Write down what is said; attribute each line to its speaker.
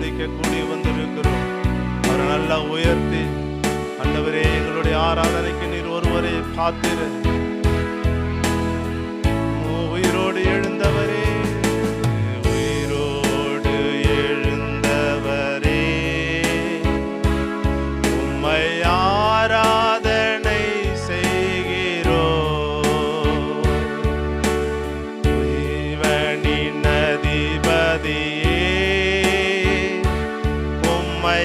Speaker 1: ஆராதிக்க கூடி வந்திருக்கிறோம். அவரை நல்லா உயர்த்தி, ஆண்டவரே எங்களுடைய ஆராதனைக்கு நீர் ஒருவரே காத்திரு. உயிரோடு எழுந்தவரே, உயிரோடு எழுந்தவரே, உம்மை ஆராதனை செய்கிறோம். ஜீவனின் அதிபதியே, உம்மை